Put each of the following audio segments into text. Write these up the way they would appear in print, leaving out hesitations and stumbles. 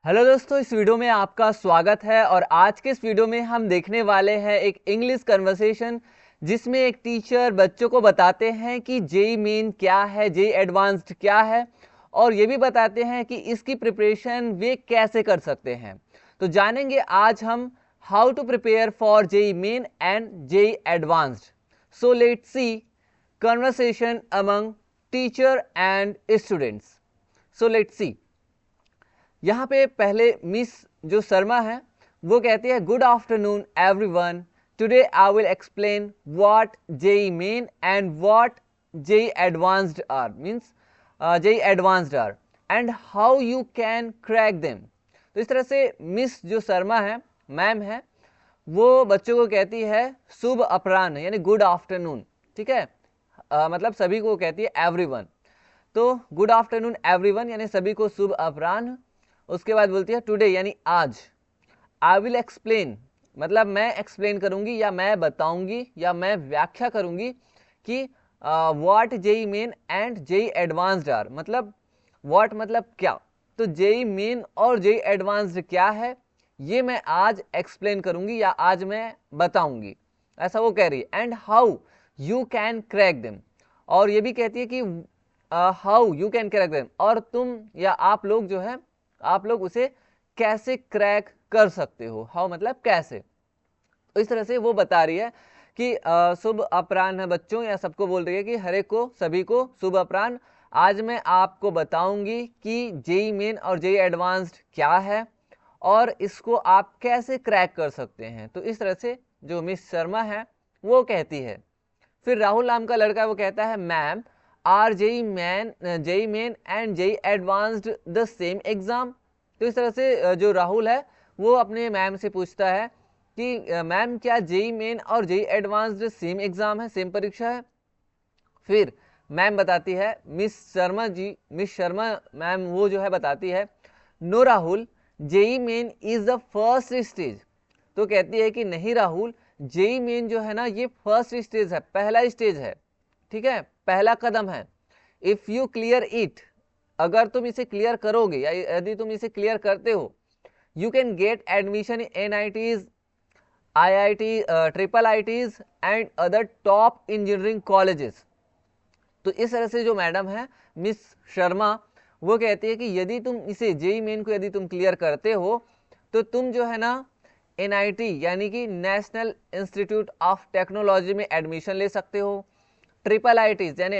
Hello दोस्तों, इस video में आपका स्वागत है। और आज के इस वीडियो में हम देखने वाले हैं एक इंग्लिश कन्वर्सेशन, जिसमें एक टीचर बच्चों को बताते हैं कि जेई मेन क्या है, जेई एडवांस्ड क्या है, और ये भी बताते हैं कि इसकी प्रिपरेशन वे कैसे कर सकते हैं। तो जानेंगे आज हम how to prepare for JEE Main and JEE Advanced. So let's see conversation among teacher and students. So let's see. यहाँ पे पहले मिस जो शर्मा है वो कहती है, good afternoon everyone, today I will explain what JEE Main and what JEE Advanced are, means JEE Advanced are and how you can crack them. तो इस तरह से मिस जो शर्मा है, मैम है, वो बच्चों को कहती है शुभ अपराह्न, यानी गुड आफ्टरनून। ठीक है, मतलब सभी को कहती है एवरीवन। तो गुड आफ्टरनून एवरीवन यानी सभी को शुभ अपराह्न। उसके बाद बोलती है टुडे यानी आज, आई विल एक्सप्लेन मतलब मैं एक्सप्लेन करूंगी या मैं बताऊंगी या मैं व्याख्या करूंगी कि what JEE Main and JEE Advanced are, मतलब व्हाट मतलब क्या, तो जेई मेन और जेई एडवांस्ड क्या है ये मैं आज एक्सप्लेन करूंगी या आज मैं बताऊंगी, ऐसा वो कह रही है। And how you can crack them, और ये भी कहती है कि how you can crack them, और तुम या आप लोग जो है आप लोग उसे कैसे क्रैक कर सकते हो। हाउ मतलब कैसे। तो इस तरह से वो बता रही है कि शुभ अपराह्न है बच्चों, या सबको बोल रही है कि हर एक को, सभी को शुभ अपराह्न। आज मैं आपको बताऊंगी कि जेई मेन और जेई एडवांस्ड क्या है और इसको आप कैसे क्रैक कर सकते हैं। तो इस तरह से जो मिस शर्मा है वो कहती है। फिर राहुल नाम का लड़का वो कहता है, ma'am are JEE Main and JEE Advanced the same exam. तो इस तरह से जो राहुल है वो अपने मैम से पूछता है कि मैम क्या जेई मेन और जेई एडवांस्ड सेम एग्जाम है, सेम परीक्षा है। फिर मैम बताती है, मिस शर्मा मैम वो जो है बताती है, no Rahul, JEE Main is the first stage. तो कहती है कि नहीं राहुल, जेई मेन जो है ना ये फर्स्ट स्टेज है, पहला स्टेज है। ठीक है, पहला कदम है। इफ यू क्लियर इट, अगर तुम इसे क्लियर करोगे या यदि तुम इसे क्लियर करते हो, you can get admission in NITs, IIT, triple ITs and other top engineering colleges. तो इस तरह से जो मैडम है मिस शर्मा वो कहती है कि यदि तुम इसे जेई मेन को यदि तुम क्लियर करते हो तो तुम जो है ना एनआईटी यानी कि नेशनल इंस्टीट्यूट ऑफ टेक्नोलॉजी में एडमिशन ले सकते हो, ट्रिपल आईटीज यानी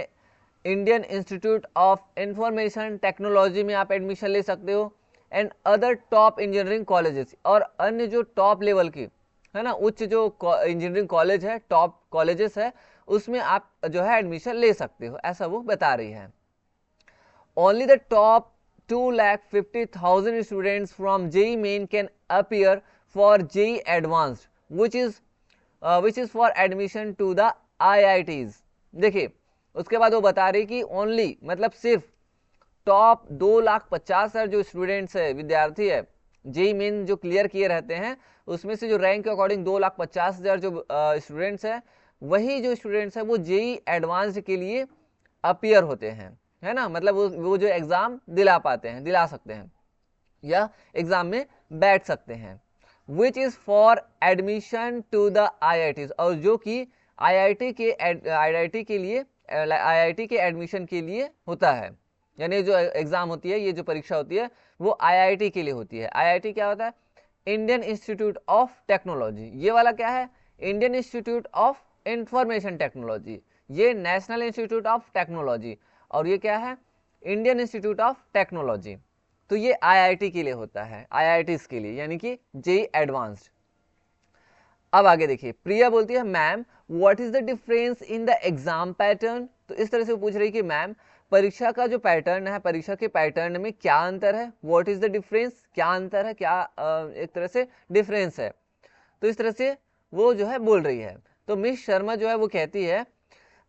Indian institute of information technology में आप एडमिशन ले सकते हो, and other top engineering colleges, और अन्य जो टॉप लेवल की है ना उच्च जो इंजीनियरिंग कॉलेज है, टॉप कॉलेजेस है, उसमें आप जो है एडमिशन ले सकते हो, ऐसा वो बता रही है। Only the top 2,50,000 students from JEE Main can appear for JEE Advanced which is for admission to the IITs. देखिए उसके बाद वो बता रही कि ओनली मतलब सिर्फ टॉप 2,50,000 जो स्टूडेंट्स है, विद्यार्थी है, जेई मेन जो क्लियर किए रहते हैं उसमें से जो रैंक के अकॉर्डिंग 2,50,000 जो स्टूडेंट्स हैं, वही जो स्टूडेंट्स हैं वो जेई एडवांस्ड के लिए अपीयर होते हैं, है ना, मतलब वो जो एग्जाम दिला पाते हैं, दिला सकते हैं या एग्जाम में बैठ सकते हैं। Which is for admission to the IITs, और जो कि आईआईटी के लिए आईआईटी के एडमिशन के लिए होता है, यानी जो एग्जाम होती है, ये जो परीक्षा होती है वो आईआईटी के लिए होती है। आईआईटी क्या होता है? Indian institute of technology. ये वाला क्या है? Indian institute of information technology. ये नेशनल इंस्टीट्यूट ऑफ टेक्नोलॉजी, और ये क्या है? Indian institute of technology. तो ये आईआईटी के लिए होता है, आईआईटीज के लिए, यानी कि जेई एडवांस्ड। अब आगे देखिए, प्रिया बोलती है, ma'am what is the difference in the exam pattern. तो इस तरह से वो पूछ रही कि मैम परीक्षा का जो पैटर्न है, परीक्षा के पैटर्न में क्या अंतर है, व्हाट इज द डिफरेंस, क्या अंतर है, क्या एक तरह से डिफरेंस है। तो इस तरह से वो जो है बोल रही है। तो मिस शर्मा जो है वो कहती है,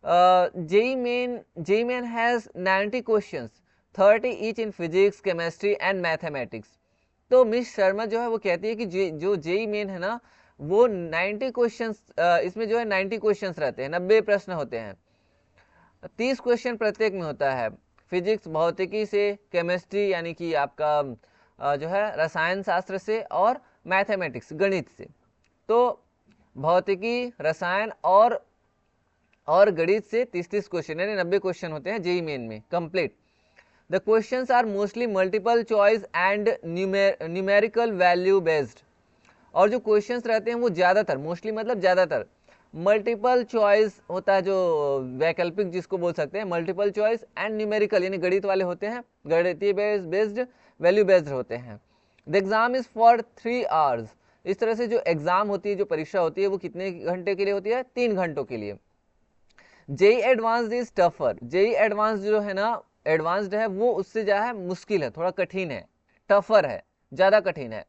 JEE Main has 90 questions, 30 each in physics, chemistry and mathematics. तो मिस शर्मा जो है वो कहती है कि जो जेई मेन है ना वो 90 क्वेश्चंस, इसमें जो है 90 क्वेश्चंस रहते हैं, 90 प्रश्न होते हैं, 30 क्वेश्चन प्रत्येक में होता है, फिजिक्स भौतिकी से, केमिस्ट्री यानी कि आपका जो है रसायन शास्त्र से और मैथमेटिक्स गणित से। तो भौतिकी, रसायन और गणित से 30-30 क्वेश्चन यानी 90 क्वेश्चन होते हैं जेईई मेन में complete. The questions are mostly multiple choice and numerical value based. और जो क्वेश्चंस रहते हैं वो ज़्यादातर, मोस्टली मतलब ज़्यादातर मल्टीपल चॉइस होता है, जो वैकल्पिक जिसको बोल सकते हैं, मल्टीपल चॉइस एंड न्यूमेरिकल यानी गणित वाले होते हैं, गणितीय बेस्ड, वैल्यू बेस्ड होते हैं। The exam is for 3 hours. इस तरह से जो एग्जाम होती है, जो परीक्षा होती है, वो कितने घंटे के लिए होती है? 3 घंटों के लिए। JEE Advanced is tougher. JEE Advance जो है ना, एडवांस्ड है, वो उससे जो है मुश्किल है, थोड़ा कठिन है, टफर है, ज़्यादा कठिन है।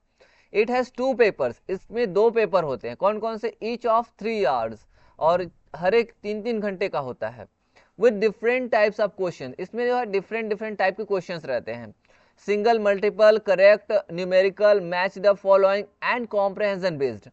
It has 2 papers. इसमें 2 पेपर होते हैं। कौन कौन से? ईच ऑफ 3 आवर्स, और हर एक 3-3 घंटे का होता है। With different types of question. इसमें जो है डिफरेंट टाइप के क्वेश्चंस रहते हैं। Single, multiple, correct, numerical, match the following and comprehension based.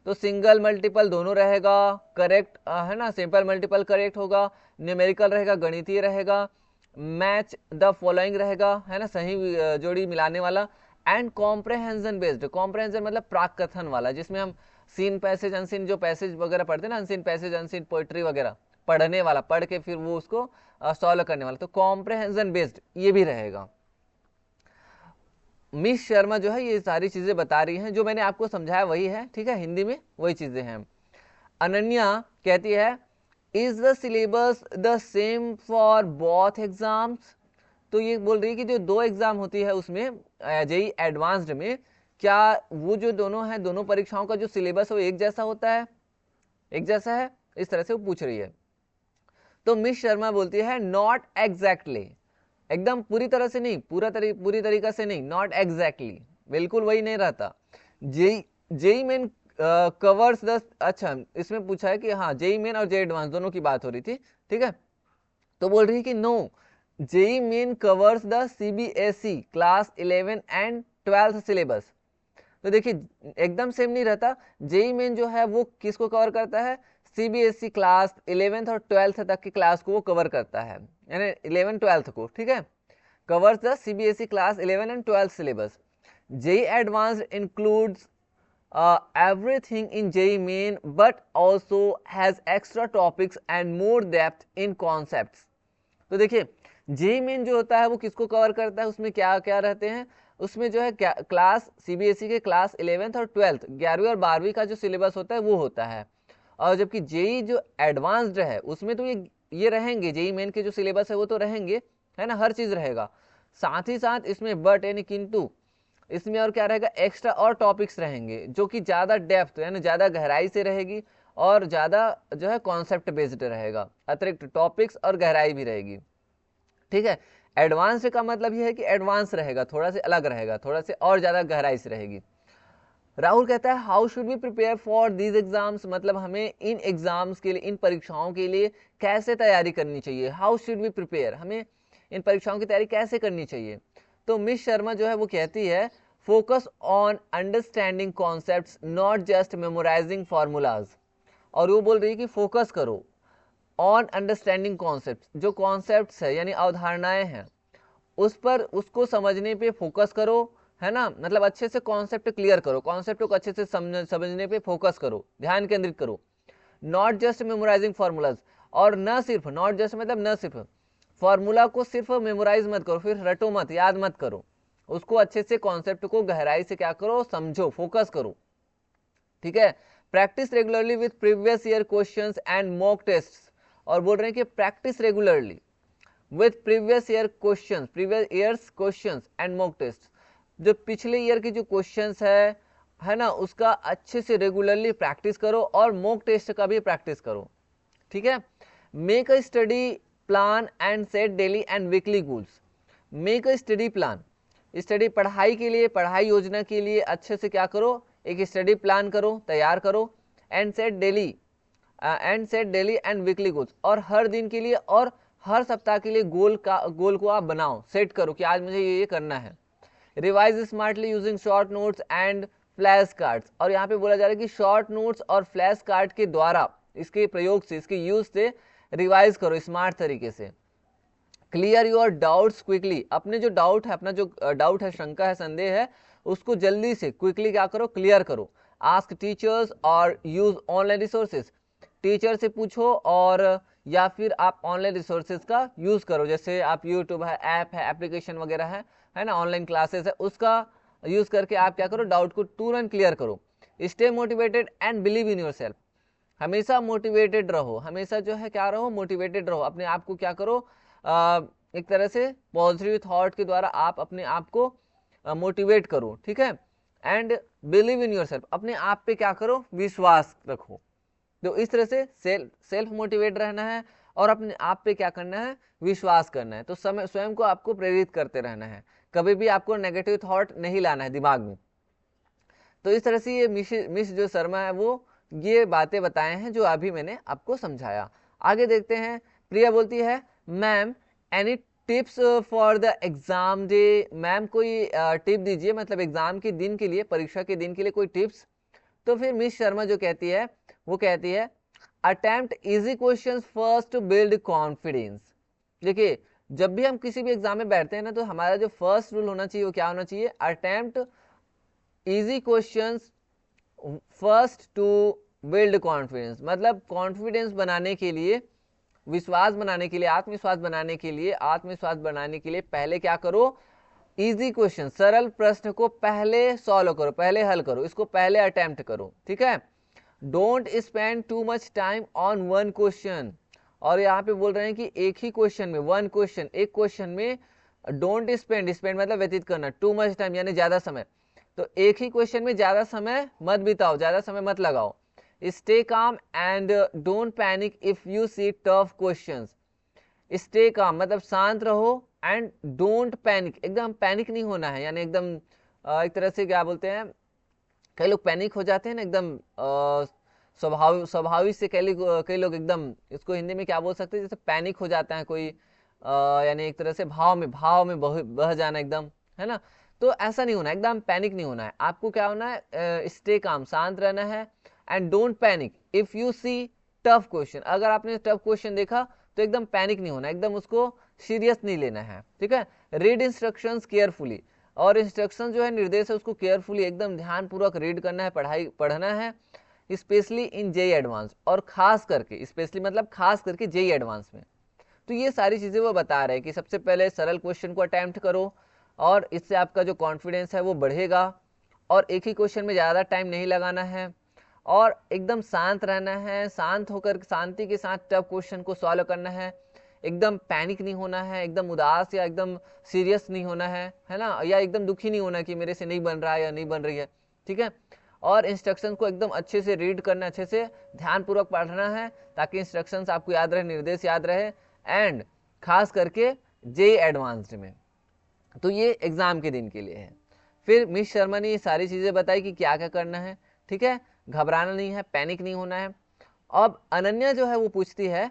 तो सिंगल मल्टीपल दोनों रहेगा, करेक्ट है ना, सिंपल मल्टीपल करेक्ट होगा, न्यूमेरिकल रहेगा, गणितीय रहेगा, मैच द फॉलोइंग रहेगा, है ना, सही जोड़ी मिलाने वाला, एंड कॉम्प्रहेंशन बेस्ड। कॉम्प्रहेंशन मतलब प्राक कथन वाला, जिसमें हम सीन पैसेज अनसीन जो पैसेज वगैरह पढ़ते हैं ना, अनसीन पैसेज अनसीन पोइट्री वगैरह पढ़ने वाला, पढ़ के फिर वो उसको सॉल्व करने वाला। तो कॉम्प्रहेंशन बेस्ड ये भी रहेगा। मिस शर्मा जो है ये सारी चीजें बता रही हैं, जो मैंने आपको समझाया वही है, ठीक है, हिंदी में वही चीजें हैं। अनन्या कहती है is the syllabus the same for both exams. तो ये बोल रही है कि जो 2 एग्जाम होती है उसमें जेईई एडवांस्ड में, क्या वो जो दोनों हैं, दोनों परीक्षाओं का जो सिलेबस है वो एक जैसा होता है? एक जैसा है, इस तरह से वो पूछ रही है। तो मिस शर्मा बोलती है नॉट एग्जैक्टली, एकदम पूरी तरह से नहीं, पूरी तरीका से नहीं, नॉट एग्जैक्टली, बिल्कुल वही नहीं रहता। जेईई मेन कवर्स द, अच्छा इसमें पूछा है कि हाँ जेईई मेन और जेईई एडवांस दोनों की बात हो रही थी, ठीक है। तो बोल रही है कि no, JEE Main covers the CBSE class 11 and 12th syllabus. तो देखिए एकदम सेम नहीं रहता। जेईई मेन जो है वो किसको कवर करता है? सीबीएसई क्लास 11th और 12th तक की क्लास को वो कवर करता है, यानी 11-12th को, ठीक है। Covers the CBSE class 11 and 12th syllabus. JEE advanced includes everything in JEE main but also has extra topics and more depth in concepts। तो देखिए जेईई मेन जो होता है वो किसको कवर करता है? उसमें क्या क्या रहते हैं? उसमें जो है क्लास सीबीएसई के क्लास 11th और 12th 11वीं और 12वीं का जो सिलेबस होता है वो होता है। और जबकि जेईई जो एडवांस्ड है उसमें तो ये रहेंगे, जेईई मेन के जो सिलेबस है वो तो रहेंगे, है ना, हर चीज रहेगा। साथ ही साथ इसमें बट यानी किंतु, इसमें और क्या रहेगा? एक्स्ट्रा और टॉपिक्स रहेंगे, जो कि ज़्यादा डेप्थ यानी ज़्यादा गहराई से रहेगी और ज़्यादा जो है कॉन्सेप्ट बेस्ड रहेगा, अतिरिक्त टॉपिक्स और गहराई भी रहेगी, ठीक है। एडवांस का मतलब ये है कि एडवांस रहेगा, थोड़ा से अलग रहेगा, थोड़ा से और ज़्यादा गहराई से रहेगी। राहुल कहता है how should we prepare for these exams, मतलब हमें इन एग्जाम्स के लिए, इन परीक्षाओं के लिए कैसे तैयारी करनी चाहिए? हाउ शुड वी प्रिपेयर, हमें इन परीक्षाओं की तैयारी कैसे करनी चाहिए? तो मिस शर्मा जो है वो कहती है focus on understanding concepts not just memorising formulas. और वो बोल रही है कि फोकस करो ऑन अंडरस्टैंडिंग कॉन्सेप्ट्स, जो कॉन्सेप्ट्स है यानी अवधारणाएं हैं उस पर, उसको समझने पे फोकस करो, है ना, मतलब अच्छे से कॉन्सेप्ट क्लियर करो, कॉन्सेप्ट को अच्छे से समझने पे फोकस करो, ध्यान केंद्रित करो। नॉट जस्ट मेमोराइजिंग फॉर्मूलाज, और न सिर्फ, नॉट जस्ट मतलब न सिर्फ, फॉर्मूला को सिर्फ मेमोराइज मत करो, फिर रटो मत, याद मत करो, उसको अच्छे से कॉन्सेप्ट को गहराई से क्या करो? समझो, फोकस करो, ठीक है। Practise regularly with previous year questions and mock tests. और बोल रहे हैं कि practise regularly with previous year questions, previous years questions and mock test. जो पिछले ईयर की जो क्वेश्चंस है ना, उसका अच्छे से रेगुलरली प्रैक्टिस करो और मॉक टेस्ट का भी प्रैक्टिस करो, ठीक है। Make a study plan and set daily and weekly goals. Make a study plan, study पढ़ाई के लिए, पढ़ाई योजना के लिए अच्छे से क्या करो? एक स्टडी प्लान करो, तैयार करो। And set daily and weekly goals, और हर दिन के लिए और हर सप्ताह के लिए गोल को आप बनाओ, सेट करो कि आज मुझे ये करना है। Revise smartly using short notes and flash cards. और यहाँ पे बोला जा रहा है कि शॉर्ट नोट्स और फ्लैश कार्ड के द्वारा, इसके प्रयोग से, इसके यूज से रिवाइज करो स्मार्ट तरीके से। क्लियर योर डाउट्स क्विकली, अपने जो डाउट है, अपना जो डाउट है, शंका है, संदेह है, उसको जल्दी से क्विकली क्या करो, क्लियर करो। आस्क टीचर्स और यूज ऑनलाइन रिसोर्सेज, टीचर से पूछो और या फिर आप ऑनलाइन रिसोर्सेज का यूज करो, जैसे आप यूट्यूब है, ऐप है, एप्लीकेशन वगैरह है ना, ऑनलाइन क्लासेस है, उसका यूज करके आप क्या करो, डाउट को तुरंत क्लियर करो। Stay motivated and believe in your self, हमेशा मोटिवेटेड रहो, हमेशा जो है क्या रहो, मोटिवेटेड रहो, अपने आप को क्या करो, एक तरह से पॉजिटिव थॉट के द्वारा आप अपने आप को मोटिवेट करो, ठीक है। And believe in your self, अपने आप पे क्या करो, विश्वास रखो। तो इस तरह से सेल्फ मोटिवेट रहना है और अपने आप पे क्या करना है, विश्वास करना है। तो समय स्वयं को आपको प्रेरित करते रहना है, कभी भी आपको नेगेटिव थॉट नहीं लाना है दिमाग में। तो इस तरह से ये मिस जो शर्मा है वो ये बातें बताए हैं जो अभी मैंने आपको समझाया। आगे देखते हैं। प्रिया बोलती है, ma'am any tips for the exam day, ma'am कोई टिप दीजिए, मतलब एग्जाम के दिन के लिए, परीक्षा के दिन के लिए कोई टिप्स। तो फिर मिस शर्मा जो कहती है वो कहती है, attempt easy questions first to build confidence. देखिए, जब भी हम किसी भी एग्जाम में बैठते हैं ना, तो हमारा जो फर्स्ट रूल होना चाहिए वो क्या होना चाहिए, attempt easy questions first to build confidence. मतलब कॉन्फिडेंस बनाने के लिए, विश्वास बनाने के लिए, आत्मविश्वास बनाने के लिए, आत्मविश्वास बनाने के लिए पहले क्या करो, इजी क्वेश्चन, सरल प्रश्न को पहले सॉल्व करो, पहले हल करो, इसको पहले अटेम्प्ट करो, ठीक है। Don't spend too much time on one question, और यहाँ पे बोल रहे हैं कि एक ही क्वेश्चन में, वन क्वेश्चन, एक क्वेश्चन में डोंट स्पेंड, स्पेंड मतलब व्यतीत करना, टू मच टाइम यानी ज्यादा समय, तो एक ही क्वेश्चन में ज्यादा समय मत बिताओ, ज्यादा समय मत लगाओ। Stay calm and don't panic if you see tough questions, stay calm मतलब शांत रहो, एंड डोंट पैनिक, एकदम पैनिक नहीं होना है, यानी एकदम एक तरह से क्या बोलते हैं, कई लोग पैनिक हो जाते हैं ना, एकदम स्वाभाविक से कई लोग एकदम, इसको हिंदी में क्या बोल सकते हैं, जैसे पैनिक हो जाता है कोई, यानी एक तरह से भाव में बह जाना एकदम, है ना। तो ऐसा नहीं होना, एकदम पैनिक नहीं होना है, आपको क्या होना है, स्टे काम, शांत रहना है, and don't panic if you see tough question, अगर आपने टफ क्वेश्चन देखा तो एकदम पैनिक नहीं होना, एकदम उसको सीरियस नहीं लेना है, ठीक है। रीड इंस्ट्रक्शंस केयरफुली, और इंस्ट्रक्शन जो है, निर्देश है, उसको केयरफुली एकदम ध्यानपूर्वक रीड करना है, पढ़ना है, स्पेशली इन जेई एडवांस, और खास करके, स्पेशली मतलब खास करके जेई एडवांस में। तो ये सारी चीजें वो बता रहे हैं कि सबसे पहले सरल क्वेश्चन को अटेम्प्ट करो, और इससे आपका जो कॉन्फिडेंस है वो बढ़ेगा, और एक ही क्वेश्चन में ज़्यादा टाइम नहीं लगाना है, और एकदम शांत रहना है, शांत होकर शांति के साथ टफ क्वेश्चन को सॉल्व करना है, एकदम पैनिक नहीं होना है, एकदम उदास या एकदम सीरियस नहीं होना है ना, या एकदम दुखी नहीं होना कि मेरे से नहीं बन रहा है या नहीं बन रही है, ठीक है। और इंस्ट्रक्शंस को एकदम अच्छे से रीड करना, अच्छे से ध्यानपूर्वक पढ़ना है, ताकि इंस्ट्रक्शंस आपको याद रहे, निर्देश याद रहे, एंड खास करके जेई एडवांस्ड में। तो ये एग्जाम के दिन के लिए है। फिर मिस शर्मा ने ये सारी चीजें बताई कि क्या क्या करना है, ठीक है, घबराना नहीं है, पैनिक नहीं होना है। अब अनन्या जो है वो पूछती है,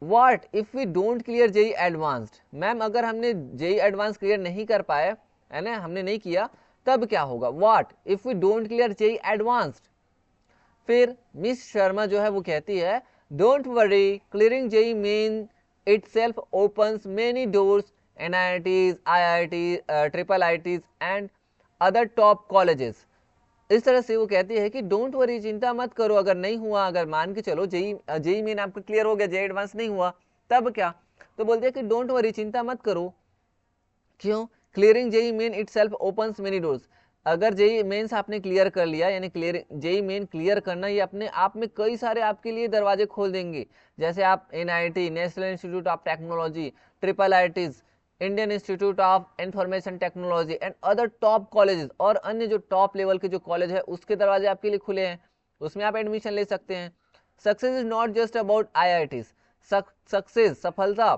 what if we don't clear JEE Advanced, ma'am अगर हमने जेई एडवांस क्लियर नहीं कर पाए, है ना, हमने नहीं किया, तब क्या होगा, what if we don't clear JEE Advanced. फिर मिस शर्मा जो है वो कहती है, don't worry, clearing JEE Main itself opens many doors, NITs, IITs, triple IITs and other top colleges। इस तरह से वो कहती है कि डोंट वरी, चिंता मत करो, अगर नहीं हुआ, अगर मान के चलो जेई मेन आपका क्लियर हो गया, जेई एडवांस नहीं हुआ, तब क्या, तो बोलते हैं कि डोंट वरी, चिंता मत करो। क्यों, clearing JEE Main itself opens many doors, अगर जेई मेंस आपने क्लियर कर लिया, यानी क्लियर जेई मेन क्लियर करना, ये अपने आप में कई सारे आपके लिए दरवाजे खोल देंगे, जैसे आप NIT, national institute of technology, triple IITs, Indian institute of information technology and other top colleges, और अन्य जो टॉप लेवल के जो कॉलेज है उसके दरवाजे आपके लिए खुले हैं, उसमें आप एडमिशन ले सकते हैं। Success is not just about IITs, success, सफलता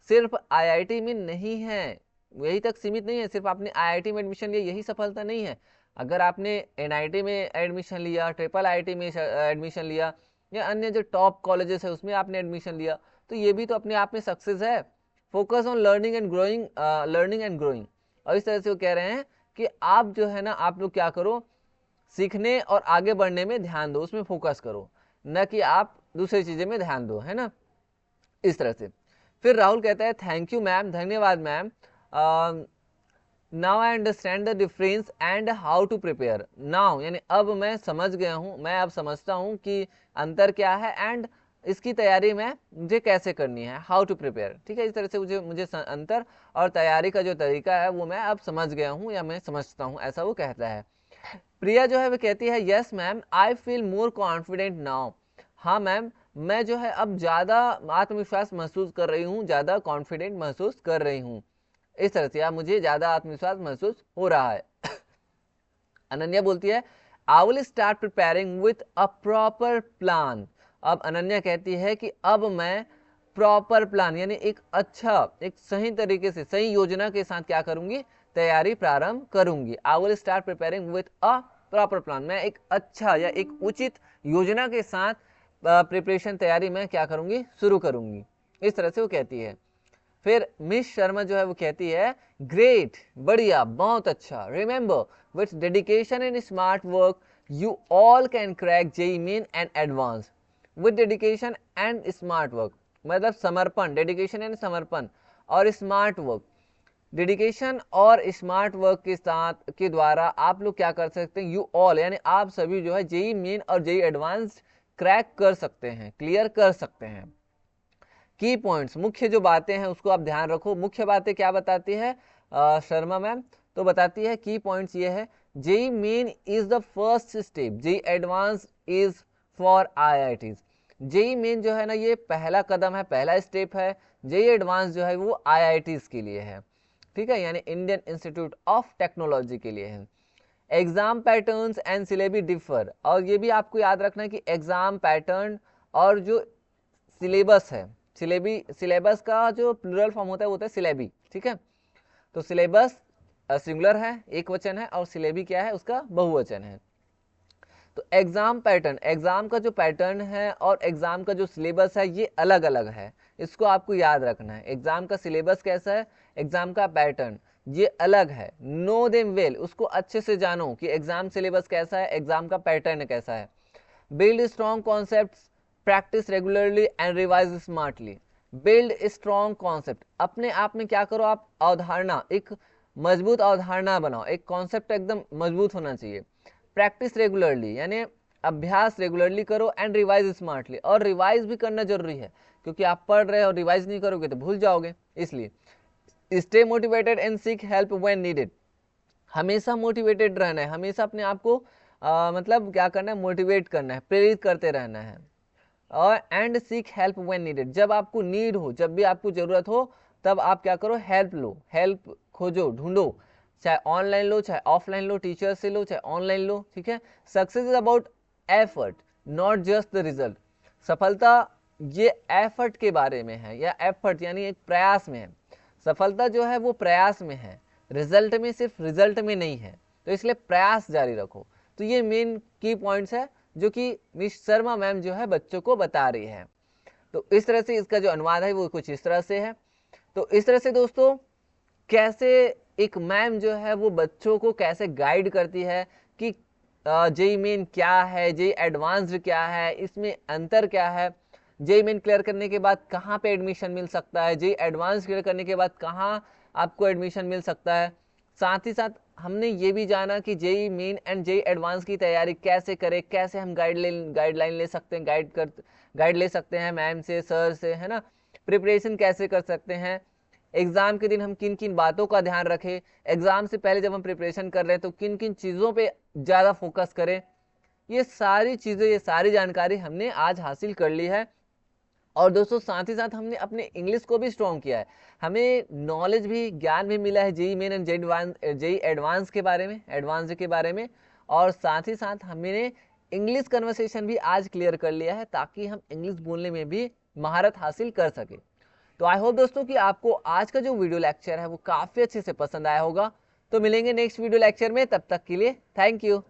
सिर्फ IIT में नहीं है, यही तक सीमित नहीं है, सिर्फ आपने IIT में एडमिशन लिया यही सफलता नहीं है। अगर आपने NIT में एडमिशन लिया, ट्रिपल IIT में एडमिशन लिया, या अन्य जो टॉप कॉलेजेस है उसमें आपने एडमिशन लिया, तो ये भी तो अपने आप में सक्सेस है। Focus on learning and growing, और इस तरह से वो कह रहे हैं कि आप जो है ना, आप लोग क्या करो, सीखने और आगे बढ़ने में ध्यान दो, उसमें फोकस करो, न कि आप दूसरी चीजें में ध्यान दो, है ना, इस तरह से। फिर राहुल कहता है थैंक यू मैम, धन्यवाद ma'am, now I understand the difference and how to prepare. Now यानी अब मैं समझ गया हूँ, मैं अब समझता हूँ कि अंतर क्या है, एंड इसकी तैयारी में मुझे कैसे करनी है, हाउ टू प्रिपेयर। ठीक है, इस तरह से मुझे अंतर और तैयारी का जो तरीका है वो मैं अब समझ गया हूँ या मैं समझता हूँ, ऐसा वो कहता है। प्रिया जो है वो कहती है yes ma'am I feel more confident now. हाँ मैम, मैं जो है अब ज़्यादा आत्मविश्वास महसूस कर रही हूँ, ज़्यादा कॉन्फिडेंट महसूस कर रही हूँ। इस तरह से या मुझे ज़्यादा आत्मविश्वास महसूस हो रहा है। अनन्या बोलती है I will start preparing with a proper plan. अब अनन्या कहती है कि अब मैं प्रॉपर प्लान यानी एक अच्छा, एक सही तरीके से, सही योजना के साथ क्या करूंगी, तैयारी प्रारंभ करूंगी। I will start preparing with a proper plan, मैं एक अच्छा या एक उचित योजना के साथ प्रिपरेशन, तैयारी मैं क्या करूंगी, शुरू करूंगी। इस तरह से वो कहती है। फिर मिस शर्मा जो है वो कहती है ग्रेट, बढ़िया, बहुत अच्छा, remember with dedication and smart work you all can crack JEE main and advance. With dedication and smart work मतलब समर्पण, डेडिकेशन एंड समर्पण और स्मार्ट वर्क, डेडिकेशन और स्मार्ट वर्क के साथ के द्वारा आप लोग क्या कर सकते हैं, यू ऑल यानी आप सभी जो है जेईई मेन और जेईई एडवांस क्रैक कर सकते हैं, क्लियर कर सकते हैं। की पॉइंट्स, मुख्य जो बातें हैं उसको आप ध्यान रखो। मुख्य बातें क्या बताती है शर्मा मैम, तो बताती है की पॉइंट्स ये है JEE main is the first step, JEE advance is for IITs. JEE main जो है ना ये पहला कदम है, पहला स्टेप है, जेईई एडवांस जो है वो आईआईटीज के लिए है। ठीक है, यानी इंडियन इंस्टीट्यूट ऑफ टेक्नोलॉजी के लिए है। Exam patterns and syllable differ, और ये भी आपको याद रखना है कि एग्जाम पैटर्न और जो सिलेबस है, सिलेबस का जो प्लूरल फॉर्म होता है वो होता है सिलेबी। ठीक है, तो सिलेबस सिंगुलर है, एक वचन है, और सिलेबी क्या है, उसका बहुवचन है। तो एग्जाम पैटर्न, एग्जाम का जो पैटर्न है और एग्जाम का जो सिलेबस है ये अलग अलग है, इसको आपको याद रखना है। एग्जाम का सिलेबस कैसा है, एग्जाम का पैटर्न ये अलग है। नो देम वेल, उसको अच्छे से जानो कि एग्जाम सिलेबस कैसा है, एग्जाम का पैटर्न कैसा है। Build strong concepts, practice regularly and revise smartly. Build strong concept, अपने आप में क्या करो, आप अवधारणा, एक मजबूत अवधारणा बनाओ, एक कॉन्सेप्ट एकदम मजबूत होना चाहिए। प्रैक्टिस रेगुलरली यानी अभ्यास रेगुलरली करो, एंड रिवाइज स्मार्टली, और रिवाइज भी करना जरूरी है, क्योंकि आप पढ़ रहे हो और रिवाइज नहीं करोगे तो भूल जाओगे। इसलिए stay motivated and seek help when needed, हमेशा मोटिवेटेड रहना है, हमेशा अपने आप को मतलब क्या करना है, मोटिवेट करना है, प्रेरित करते रहना है। और and seek help when needed, जब आपको नीड हो, जब भी आपको जरूरत हो तब आप क्या करो, हेल्प लो, हेल्प खोजो, ढूंढो, चाहे ऑनलाइन लो चाहे ऑफलाइन लो, टीचर से लो चाहे ऑनलाइन लो। ठीक है, success is about effort not just the result. सफलता ये एफर्ट के बारे में है, या एफर्ट यानी एक प्रयास में है। सफलता जो है वो प्रयास में है, रिजल्ट में, सिर्फ रिजल्ट में नहीं है, तो इसलिए प्रयास जारी रखो। तो ये मेन की पॉइंट्स है जो कि मिस शर्मा मैम जो है बच्चों को बता रही है। तो इस तरह से इसका जो अनुवाद है वो कुछ इस तरह से है। तो इस तरह से दोस्तों कैसे एक मैम जो है वो बच्चों को कैसे गाइड करती है कि जेईई मेन क्या है, जेईई एडवांस्ड क्या है, इसमें अंतर क्या है, जेईई मेन क्लियर करने के बाद कहाँ पे एडमिशन मिल सकता है, जेईई एडवांस क्लियर करने के बाद कहाँ आपको एडमिशन मिल सकता है। साथ ही साथ हमने ये भी जाना कि JEE main and JEE advance की तैयारी कैसे करें, कैसे हम गाइडलाइन ले सकते हैं, गाइड ले सकते हैं मैम से, सर से, है ना। प्रिपरेशन कैसे कर सकते हैं, एग्जाम के दिन हम किन किन बातों का ध्यान रखें, एग्जाम से पहले जब हम प्रिपरेशन कर रहे हैं तो किन किन चीज़ों पे ज़्यादा फोकस करें, ये सारी चीज़ें, ये सारी जानकारी हमने आज हासिल कर ली है। और दोस्तों साथ ही साथ हमने अपने इंग्लिश को भी स्ट्रॉन्ग किया है, हमें नॉलेज भी, ज्ञान भी मिला है JEE main and JEE advance के बारे में, एडवांस के बारे में। और साथ ही साथ हमने इंग्लिश कन्वर्सेशन भी आज क्लियर कर लिया है, ताकि हम इंग्लिश बोलने में भी महारत हासिल कर सके। तो आई होप दोस्तों कि आपको आज का जो वीडियो लेक्चर है वो काफ़ी अच्छे से पसंद आया होगा। तो मिलेंगे नेक्स्ट वीडियो लेक्चर में, तब तक के लिए थैंक यू।